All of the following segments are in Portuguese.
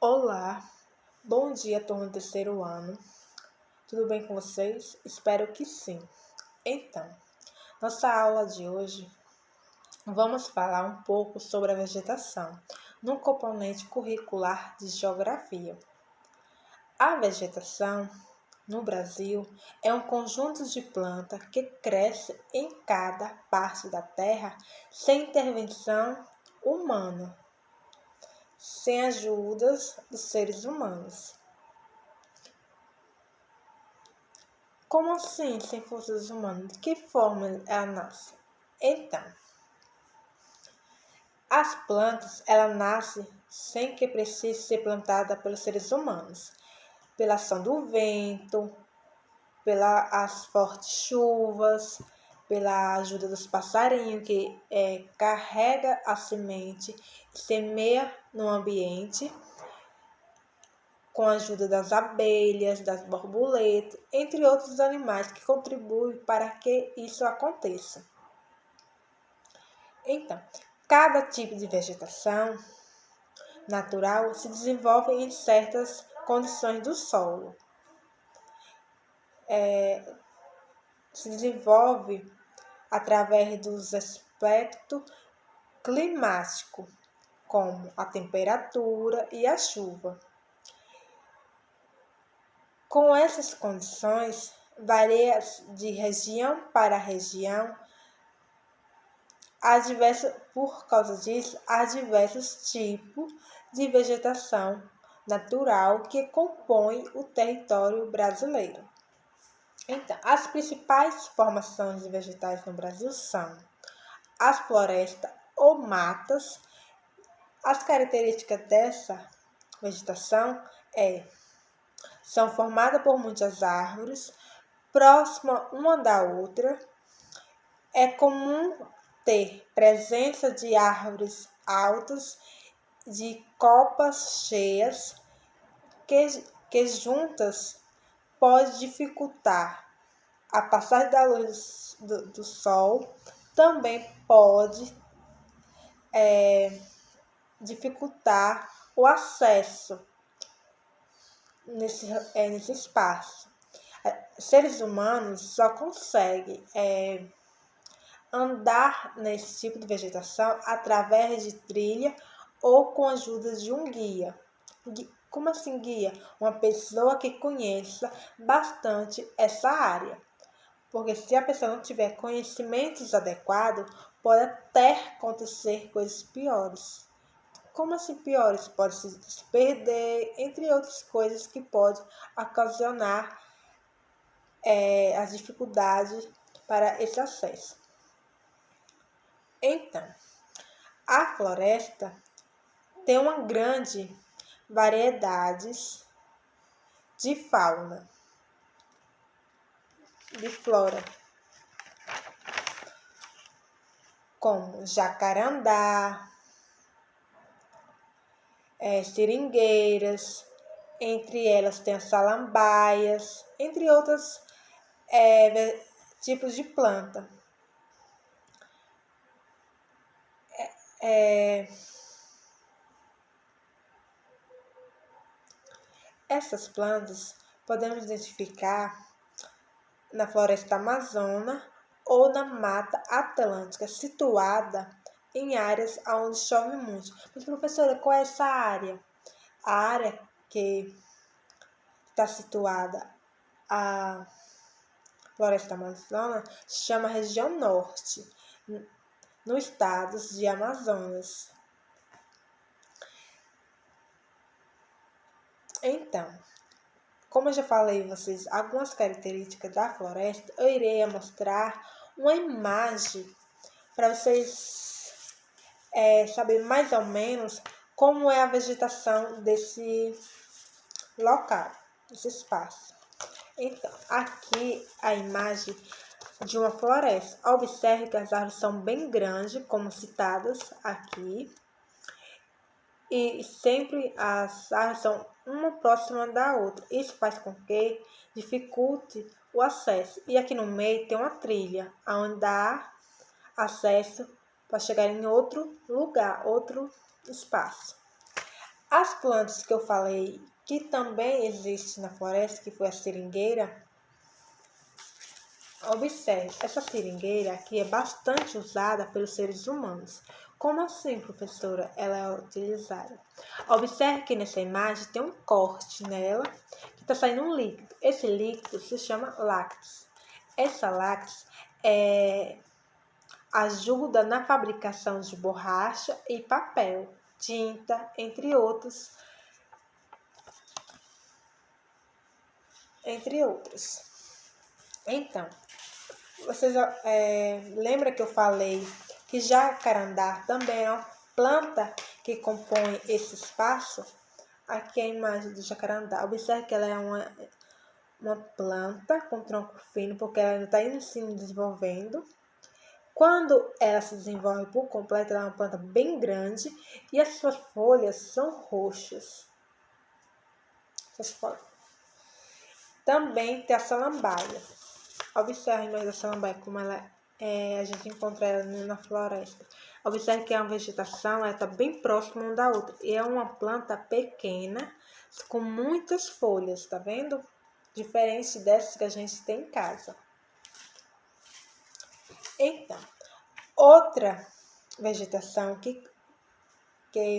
Olá, bom dia, turma do terceiro ano. Tudo bem com vocês? Espero que sim. Então, nossa aula de hoje, vamos falar um pouco sobre a vegetação no componente curricular de Geografia. A vegetação, no Brasil, é um conjunto de plantas que cresce em cada parte da terra sem intervenção humana, sem ajudas dos seres humanos. Como assim, sem forças humanas? De que forma ela nasce? Então, as plantas, ela nasce sem que precise ser plantada pelos seres humanos, pela ação do vento, pelas fortes chuvas, pela ajuda dos passarinhos que carrega a semente e semeia no ambiente, com a ajuda das abelhas, das borboletas, entre outros animais que contribuem para que isso aconteça. Então, cada tipo de vegetação natural se desenvolve em certas condições do solo. Se desenvolve através dos aspectos climáticos, como a temperatura e a chuva. Com essas condições, varia de região para região. Por causa disso, há diversos tipos de vegetação natural que compõem o território brasileiro. Então, as principais formações de vegetais no Brasil são as florestas ou matas. As características dessa vegetação são formadas por muitas árvores, próximas uma da outra. É comum ter presença de árvores altas, de copas cheias, que juntas pode dificultar a passagem da luz do sol, também pode dificultar o acesso nesse espaço. Seres humanos só conseguem andar nesse tipo de vegetação através de trilha ou com a ajuda de um guia. Como assim guia? Uma pessoa que conheça bastante essa área. Porque se a pessoa não tiver conhecimentos adequados, pode até acontecer coisas piores. Como assim piores? Pode se perder, entre outras coisas que pode ocasionar as dificuldades para esse acesso. Então, a floresta tem uma grande variedade de fauna, de flora, como jacarandá, seringueiras, entre elas tem as samambaias, entre outros tipos de planta. Essas plantas podemos identificar na floresta amazônica ou na Mata Atlântica, situada em áreas onde chove muito. Mas, professora, qual é essa área? A área que está situada a floresta amazônica se chama região norte, no estado de Amazonas. Então, como eu já falei a vocês algumas características da floresta, eu irei mostrar uma imagem para vocês saberem mais ou menos como é a vegetação desse local, desse espaço. Então, aqui a imagem de uma floresta. Observe que as árvores são bem grandes, como citadas aqui. E sempre as árvores são uma próxima da outra. Isso faz com que dificulte o acesso. E aqui no meio tem uma trilha, onde dá acesso para chegar em outro lugar, outro espaço. As plantas que eu falei que também existe na floresta, que foi a seringueira, observe, essa seringueira aqui é bastante usada pelos seres humanos. Como assim, professora, ela é utilizada? Observe que nessa imagem tem um corte nela, que está saindo um líquido. Esse líquido se chama lácteos. Essa lácteos ajuda na fabricação de borracha e papel, tinta, entre outros. Então, vocês lembram que eu falei que jacarandá também é uma planta que compõe esse espaço? Aqui é a imagem do jacarandá. Observe que ela é uma planta com tronco fino, porque ela ainda está se desenvolvendo. Quando ela se desenvolve por completo, ela é uma planta bem grande e as suas folhas são roxas. Também tem a samambaia. Observe a imagem da samambaia, como a gente encontra ela na floresta. Observe que a vegetação está bem próxima uma da outra. E é uma planta pequena, com muitas folhas, tá vendo? Diferente dessas que a gente tem em casa. Então, outra vegetação que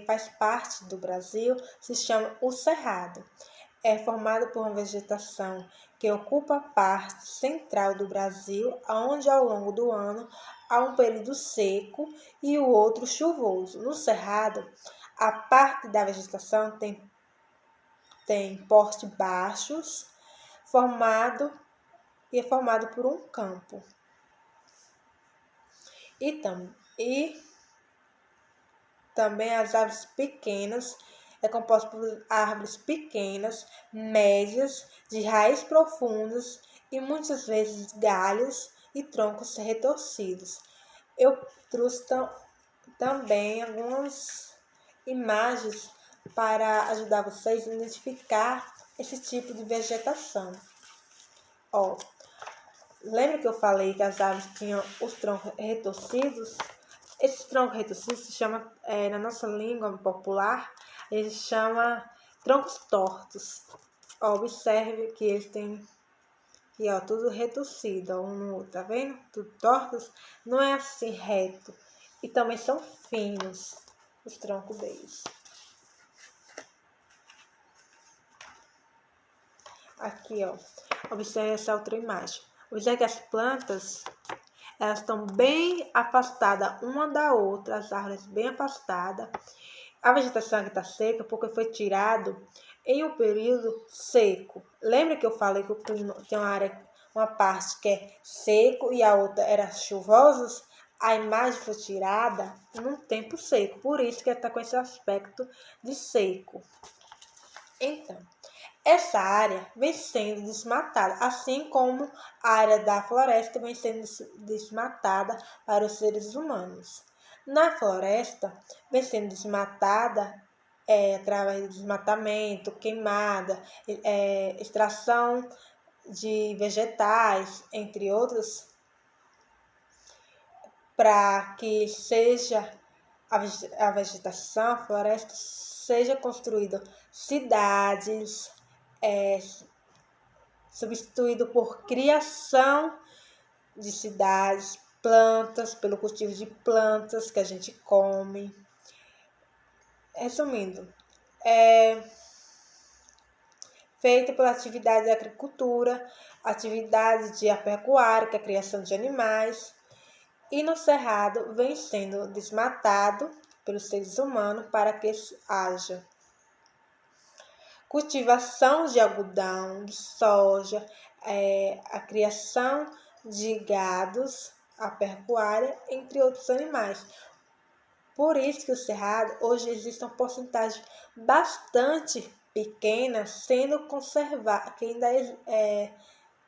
faz parte do Brasil se chama o cerrado. É formado por uma vegetação que ocupa a parte central do Brasil, onde ao longo do ano há um período seco e o outro chuvoso. No cerrado, a parte da vegetação tem porte baixos, é formado por um campo. E também as árvores pequenas é composto por árvores pequenas, médias, de raízes profundas e muitas vezes galhos e troncos retorcidos. Eu trouxe também algumas imagens para ajudar vocês a identificar esse tipo de vegetação. Lembra que eu falei que as árvores tinham os troncos retorcidos? Esses troncos retorcidos se chama, na nossa língua popular, eles chama troncos tortos. Observe que eles têm aqui, tudo retorcido, um no outro, tá vendo? Tudo tortos, não é assim reto. E também são finos os troncos deles. Aqui, observe essa outra imagem. Observe que as plantas elas estão bem afastadas uma da outra, as árvores bem afastadas. A vegetação aqui está seca porque foi tirado em um período seco. Lembra que eu falei que o clima tem uma parte que é seco e a outra era chuvosa? A imagem foi tirada num tempo seco, por isso que está com esse aspecto de seco. Então, essa área vem sendo desmatada, assim como a área da floresta vem sendo desmatada para os seres humanos. Na floresta, vem sendo desmatada através de desmatamento, queimada, extração de vegetais, entre outros, para que seja a vegetação, a floresta, seja construída cidades, substituído por criação de cidades, plantas, pelo cultivo de plantas que a gente come. Resumindo, feita pela atividade de agricultura, atividade de pecuária, que é a criação de animais, e no cerrado vem sendo desmatado pelos seres humanos para que haja cultivação de algodão, de soja, a criação de gados, a pecuária, entre outros animais. Por isso que o cerrado hoje existe uma porcentagem bastante pequena sendo conservada, que ainda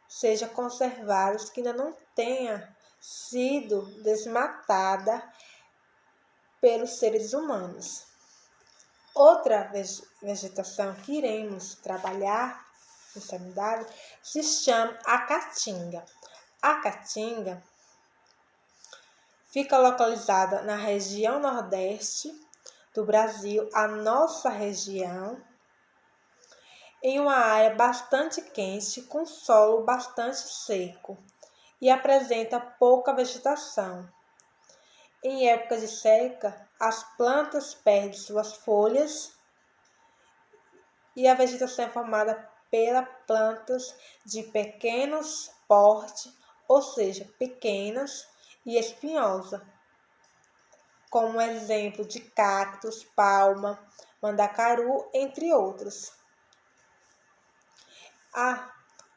seja conservada, que ainda não tenha sido desmatada pelos seres humanos. Outra vegetação que iremos trabalhar nessa unidade se chama a caatinga. A caatinga fica localizada na região nordeste do Brasil, a nossa região, em uma área bastante quente, com solo bastante seco e apresenta pouca vegetação. Em época de seca, as plantas perdem suas folhas e a vegetação é formada pelas plantas de pequenos porte, ou seja, pequenas e espinhosa, como exemplo de cactos, palma, mandacaru, entre outros.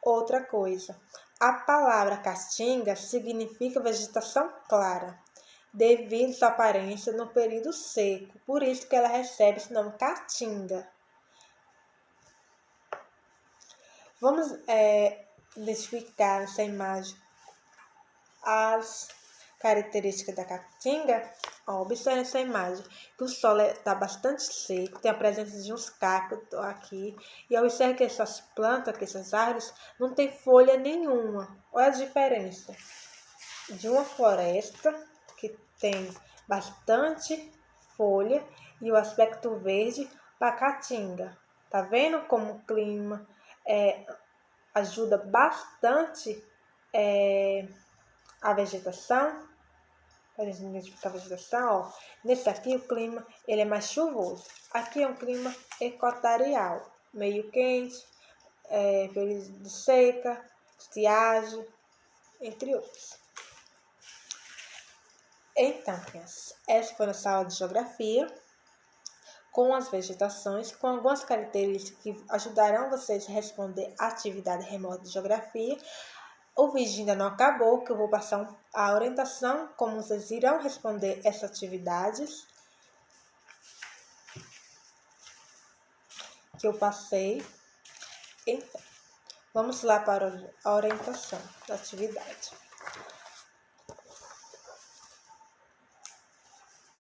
Outra coisa, a palavra caatinga significa vegetação clara, devido à sua aparência no período seco, por isso que ela recebe esse nome caatinga. Vamos identificar nessa imagem as características da caatinga. Observe essa imagem, que o solo está bastante seco, tem a presença de uns cactos aqui, e observe que essas plantas, que essas árvores, não tem folha nenhuma. Olha a diferença de uma floresta que tem bastante folha e o aspecto verde para a caatinga. Tá vendo como o clima ajuda bastante a vegetação? Para a gente identificar a vegetação, ó. Nesse aqui o clima ele é mais chuvoso. Aqui é um clima equatorial, meio quente, período de seca, estiagem, entre outros. Então, crianças, essa foi a nossa aula de geografia, com as vegetações, com algumas características que ajudarão vocês a responder a atividade remota de geografia. O vídeo ainda não acabou, que eu vou passar a orientação, como vocês irão responder essas atividades que eu passei. Então, vamos lá para a orientação da atividade.